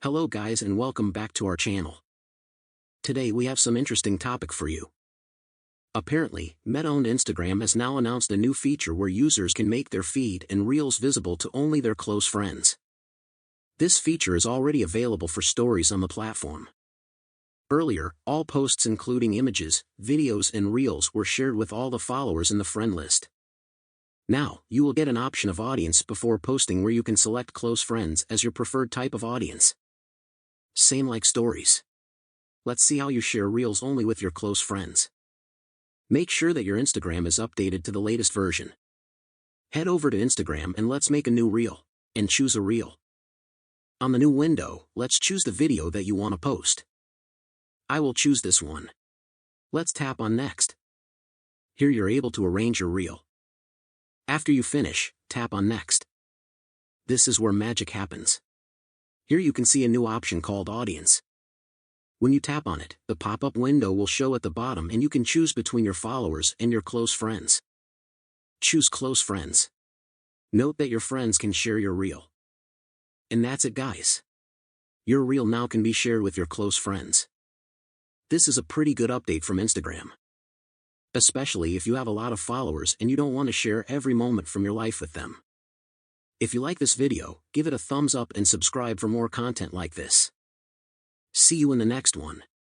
Hello guys and welcome back to our channel. Today we have some interesting topic for you. Apparently, Meta-owned Instagram has now announced a new feature where users can make their feed and reels visible to only their close friends. This feature is already available for stories on the platform. Earlier, all posts including images, videos and reels were shared with all the followers in the friend list. Now, you will get an option of audience before posting where you can select close friends as your preferred type of audience. Same like stories. Let's see how you share reels only with your close friends. Make sure that your Instagram is updated to the latest version. Head over to Instagram and let's make a new reel, and choose a reel. On the new window, let's choose the video that you want to post. I will choose this one. Let's tap on Next. Here you're able to arrange your reel. After you finish, tap on Next. This is where magic happens. Here you can see a new option called Audience. When you tap on it, the pop-up window will show at the bottom and you can choose between your followers and your close friends. Choose Close Friends. Note that your friends can share your reel. And that's it guys. Your reel now can be shared with your close friends. This is a pretty good update from Instagram. Especially if you have a lot of followers and you don't want to share every moment from your life with them. If you like this video, give it a thumbs up and subscribe for more content like this. See you in the next one.